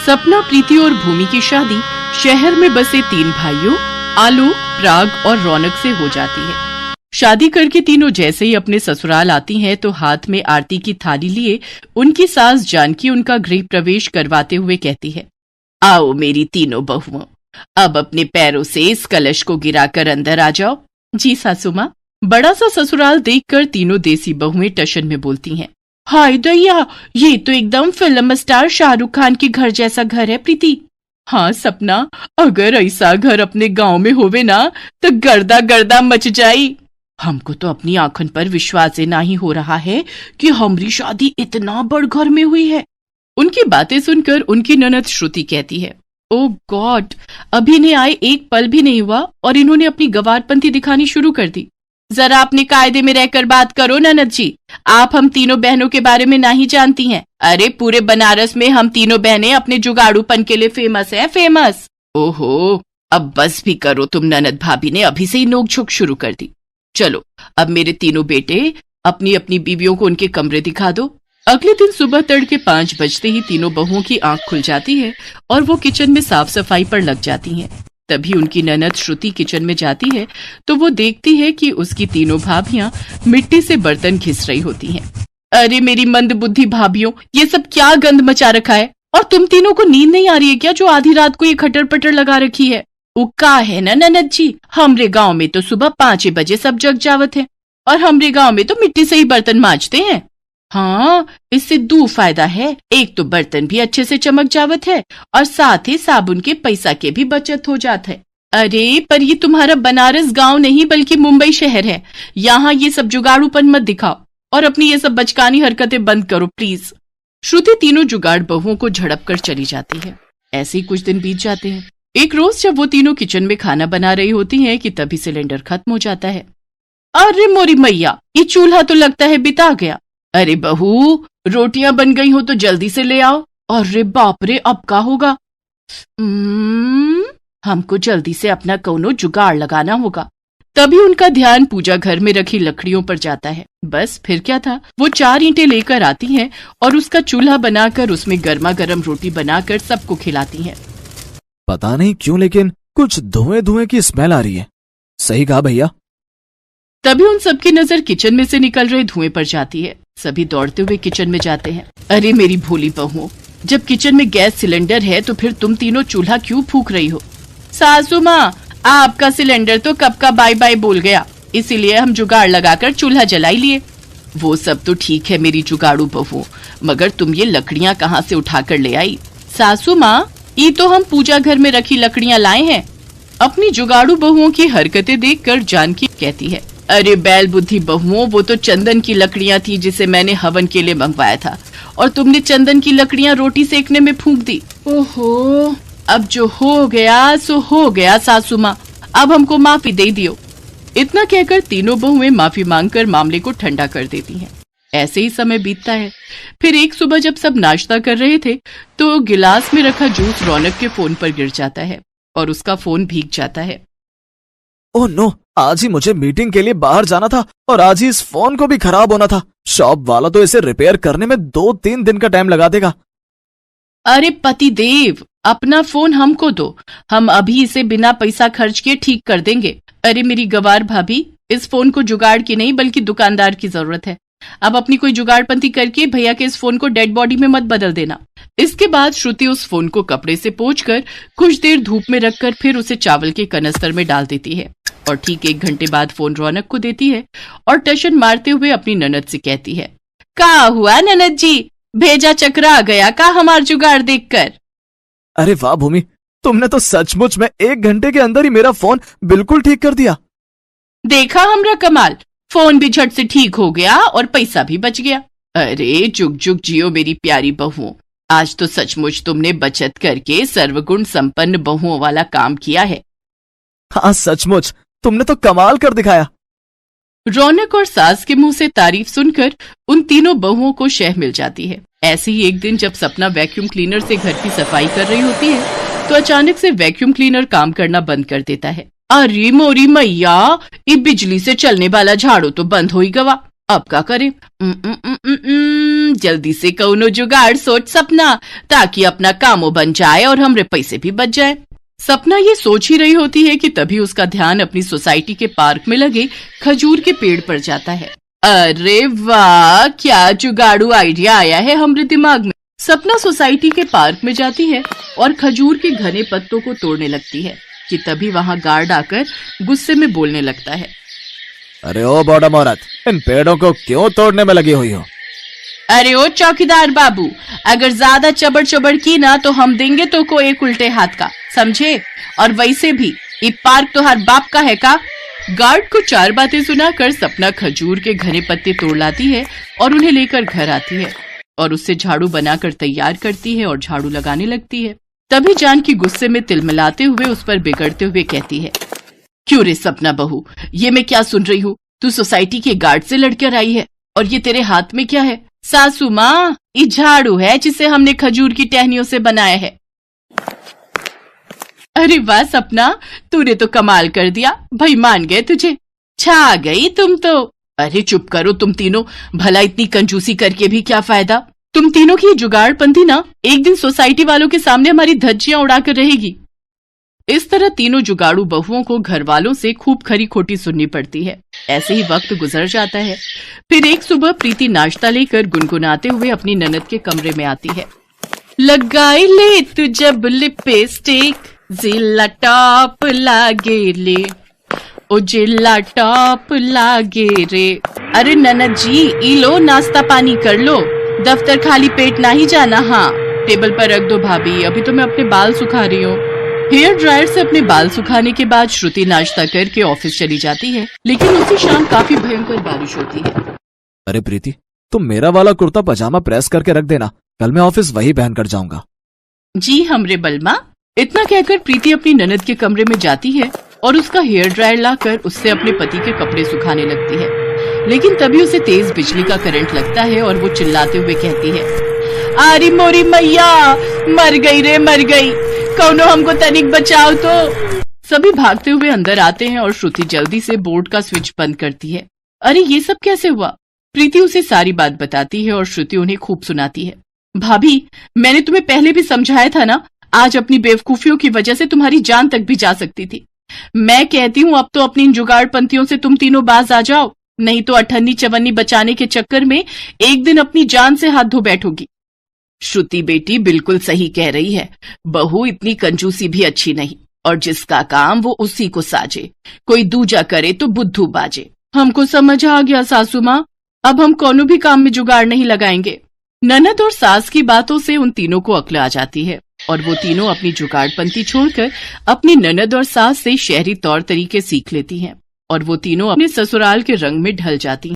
सपना, प्रीति और भूमि की शादी शहर में बसे 3 भाइयों आलोक, पराग और रौनक से हो जाती है। शादी करके तीनों जैसे ही अपने ससुराल आती हैं तो हाथ में आरती की थाली लिए उनकी सास जानकी उनका गृह प्रवेश करवाते हुए कहती है, आओ मेरी तीनों बहुओं, अब अपने पैरों से इस कलश को गिराकर अंदर आ जाओ। जी सासू माँ। बड़ा सा ससुराल देखकर तीनों देसी बहुएं टशन में बोलती हैं, हाय दैया, ये तो एकदम फिल्म स्टार शाहरुख खान के घर जैसा घर है प्रीति। हाँ सपना, अगर ऐसा घर अपने गांव में होवे ना तो गर्दा गर्दा मच जाई। हमको तो अपनी आंखन पर विश्वास ही नहीं हो रहा है कि हमारी शादी इतना बड़ घर में हुई है। उनकी बातें सुनकर उनकी ननद श्रुति कहती है, ओ गॉड, अभी इन्हें आए 1 पल भी नहीं हुआ और इन्होंने अपनी गवारपंथी दिखानी शुरू कर दी। जरा अपने कायदे में रहकर बात करो ननद जी, आप हम तीनों बहनों के बारे में नहीं जानती हैं। अरे पूरे बनारस में हम तीनों बहनें अपने जुगाड़ूपन के लिए फेमस है, फेमस। ओहो, अब बस भी करो तुम ननद भाभी ने अभी से ही नोक-झोंक शुरू कर दी। चलो अब मेरे तीनों बेटे अपनी अपनी बीवियों को उनके कमरे दिखा दो। अगले दिन सुबह तड़के 5 बजते ही तीनों बहुओं की आंख खुल जाती है और वो किचन में साफ सफाई पर लग जाती हैं। तभी उनकी ननद श्रुति किचन में जाती है तो वो देखती है कि उसकी तीनों भाभियां मिट्टी से बर्तन घिस रही होती हैं। अरे मेरी मंद बुद्धि भाभियों, ये सब क्या गंद मचा रखा है? और तुम तीनों को नींद नहीं आ रही है क्या जो आधी रात को ये खटर पटर लगा रखी है? उक्का है ना ननद जी, हमरे गांव में तो सुबह 5 बजे सब जग जावत है और हमरे गांव में तो मिट्टी से ही बर्तन मांजते हैं। हाँ, इससे 2 फायदा है, एक तो बर्तन भी अच्छे से चमक जावत है और साथ ही साबुन के पैसा के भी बचत हो जात है। अरे पर ये तुम्हारा बनारस गांव नहीं बल्कि मुंबई शहर है, यहाँ ये सब जुगाड़ूपन मत दिखाओ और अपनी ये सब बचकानी हरकतें बंद करो प्लीज। श्रुति तीनों जुगाड़ बहुओं को झड़प कर चली जाती है। ऐसे ही कुछ दिन बीत जाते हैं। एक रोज जब वो तीनों किचन में खाना बना रही होती हैं कि तभी सिलेंडर खत्म हो जाता है। अरे मोरी मैया, ये चूल्हा तो लगता है बिता गया। अरे बहू, रोटियां बन गई हो तो जल्दी से ले आओ। अरे बाप रे, अब क्या होगा? हमको जल्दी से अपना कौनो जुगाड़ लगाना होगा। तभी उनका ध्यान पूजा घर में रखी लकड़ियों पर जाता है। बस फिर क्या था, वो 4 ईंटें लेकर आती हैं और उसका चूल्हा बनाकर उसमें गर्मा गर्म रोटी बनाकर सबको खिलाती हैं। पता नहीं क्यों लेकिन कुछ धुएं धुएं की स्मेल आ रही है। सही कहा भैया। तभी उन सबकी नजर किचन में से निकल रहे धुएं पर जाती है। सभी दौड़ते हुए किचन में जाते हैं। अरे मेरी भोली बहुओं, जब किचन में गैस सिलेंडर है तो फिर तुम तीनों चूल्हा क्यों फूंक रही हो? सासू माँ, आपका सिलेंडर तो कब का बाय बाय बोल गया, इसीलिए हम जुगाड़ लगाकर चूल्हा जला लिए। वो सब तो ठीक है मेरी जुगाड़ू बहुओं, मगर तुम ये लकड़ियाँ कहाँ से उठा कर ले आई? सासू माँ, ये तो हम पूजा घर में रखी लकड़ियाँ लाए हैं। अपनी जुगाड़ू बहुओं की हरकतें देखकर जानकी कहती है, अरे बैल बुद्धि बहुओं, वो तो चंदन की लकड़ियाँ थी जिसे मैंने हवन के लिए मंगवाया था और तुमने चंदन की लकड़ियाँ रोटी सेकने में फूंक दी। ओहो, अब जो हो गया सो हो गया सासू माँ, अब हमको माफी दे दियो। इतना कहकर तीनों बहुएं माफी मांगकर मामले को ठंडा कर देती हैं। ऐसे ही समय बीतता है। फिर एक सुबह जब सब नाश्ता कर रहे थे तो गिलास में रखा जूस रौनक के फोन पर गिर जाता है और उसका फोन भीग जाता है। ओह नो, आज ही मुझे मीटिंग के लिए बाहर जाना था और आज ही इस फोन को भी खराब होना था। शॉप वाला तो इसे रिपेयर करने में 2-3 दिन का टाइम लगा देगा। अरे पति देव, अपना फोन हमको दो, हम अभी इसे बिना पैसा खर्च किए ठीक कर देंगे। अरे मेरी गवार भाभी, इस फोन को जुगाड़ की नहीं बल्कि दुकानदार की जरूरत है। अब अपनी कोई जुगाड़पंती करके भैया के इस फोन को डेड बॉडी में मत बदल देना। इसके बाद श्रुति उस फोन को कपड़े से पोंछकर कुछ देर धूप में रखकर फिर उसे चावल के कनस्तर में डाल देती है और ठीक 1 घंटे बाद फोन रौनक को देती है और टशन मारते हुए अपनी ननद से कहती है, का हुआ ननद जी, भेजा चकरा गया का हमार जुगाड़ देखकर? अरे वाह भूमि, तुमने तो सचमुच में 1 घंटे के अंदर ही मेरा फोन बिल्कुल ठीक कर दिया। देखा हमरा कमाल, फोन भी झट से ठीक हो गया और पैसा भी बच गया। अरे जुग जुग जियो मेरी प्यारी बहुओं, आज तो सचमुच तुमने बचत करके सर्वगुण संपन्न बहुओं वाला काम किया है। हाँ सचमुच, तुमने तो कमाल कर दिखाया। रौनक और सास के मुंह से तारीफ सुनकर उन तीनों बहुओं को शह मिल जाती है। ऐसे ही एक दिन जब सपना वैक्यूम क्लीनर से घर की सफाई कर रही होती है तो अचानक से वैक्यूम क्लीनर काम करना बंद कर देता है। अरे मोरी मैया, ये बिजली से चलने वाला झाड़ू तो बंद हो ही गवा, अब क्या करे? जल्दी से कौनो जुगाड़ सोच सपना, ताकि अपना कामो बन जाए और हमरे पैसे भी बच जाए। सपना ये सोच ही रही होती है कि तभी उसका ध्यान अपनी सोसाइटी के पार्क में लगे खजूर के पेड़ पर जाता है। अरे वाह, क्या जुगाड़ू आइडिया आया है हमरे दिमाग में। सपना सोसाइटी के पार्क में जाती है और खजूर के घने पत्तों को तोड़ने लगती है कि तभी वहां गार्ड आकर गुस्से में बोलने लगता है। अरे ओ बॉडम औरत, इन पेड़ों को क्यों तोड़ने में लगी हुई हो? अरे ओ चौकीदार बाबू, अगर ज्यादा चबड़ चबड़ की ना तो हम देंगे तो को एक उल्टे हाथ का, समझे? और वैसे भी ये पार्क तो हर बाप का है का। गार्ड को 4 बातें सुनाकर सपना खजूर के घने पत्ते तोड़ लाती है और उन्हें लेकर घर आती है और उससे झाड़ू बनाकर तैयार करती है और झाड़ू लगाने लगती है। तभी जानकी गुस्से में तिलमिलाते हुए उस पर बिगड़ते हुए कहती है, क्यों रे सपना बहू, ये मैं क्या सुन रही हूँ? तू सोसाइटी के गार्ड से लड़कर आई है और ये तेरे हाथ में क्या है? सासू माँ, ये झाड़ू है जिसे हमने खजूर की टहनियों से बनाया है। अरे वाह सपना, तूने तो कमाल कर दिया, भाई मान गए तुझे, छा गई तुम तो। अरे चुप करो तुम तीनों, भला इतनी कंजूसी करके भी क्या फायदा? तुम तीनों की जुगाड़पंथी ना एक दिन सोसाइटी वालों के सामने हमारी धज्जियां उड़ाकर रहेगी। इस तरह तीनों जुगाड़ू बहुओं को घर वालों से खूब खरी खोटी सुननी पड़ती है। ऐसे ही वक्त गुजर जाता है। फिर एक सुबह प्रीति नाश्ता लेकर गुनगुनाते हुए अपनी ननद के कमरे में आती है। लगाई ले तू जब लिपस्टिक, जिला टॉप लागे ले, ओ जिला टॉप लागे रे। अरे ननद जी, ई लो नाश्ता पानी कर लो, दफ्तर खाली पेट ना ही जाना। हाँ, टेबल पर रख दो भाभी, अभी तो मैं अपने बाल सुखा रही हूँ। हेयर ड्रायर से अपने बाल सुखाने के बाद श्रुति नाश्ता करके ऑफिस चली जाती है, लेकिन उसी शाम काफी भयंकर बारिश होती है। अरे प्रीति, तुम मेरा वाला कुर्ता पजामा प्रेस करके रख देना, कल मैं ऑफिस वही पहन कर जाऊंगा। जी हमरे बलमा। इतना कहकर प्रीति अपनी ननद के कमरे में जाती है और उसका हेयर ड्रायर लाकर उससे अपने पति के कपड़े सुखाने लगती है, लेकिन तभी उसे तेज बिजली का करंट लगता है और वो चिल्लाते हुए कहती है, आरी मोरी मैया, मर गई रे मर गई, कौनो हमको तनिक बचाओ तो। सभी भागते हुए अंदर आते हैं और श्रुति जल्दी से बोर्ड का स्विच बंद करती है। अरे ये सब कैसे हुआ? प्रीति उसे सारी बात बताती है और श्रुति उन्हें खूब सुनाती है। भाभी, मैंने तुम्हें पहले भी समझाया था ना, आज अपनी बेवकूफियों की वजह से तुम्हारी जान तक भी जा सकती थी। मैं कहती हूँ अब तो अपनी इन जुगाड़पंथियों से तुम तीनों बाज आ जाओ, नहीं तो अठन्नी चवन्नी बचाने के चक्कर में एक दिन अपनी जान से हाथ धो बैठोगी। श्रुति बेटी बिल्कुल सही कह रही है, बहू इतनी कंजूसी भी अच्छी नहीं, और जिसका काम वो उसी को साजे, कोई दूजा करे तो बुद्धू बाजे। हमको समझ आ गया सासू माँ, अब हम कोनो भी काम में जुगाड़ नहीं लगाएंगे। ननद और सास की बातों से उन तीनों को अक्ल आ जाती है और वो तीनों अपनी जुगाड़पंथी छोड़कर अपनी ननद और सास से शहरी तौर तरीके सीख लेती हैं और वो तीनों अपने ससुराल के रंग में ढल जाती हैं।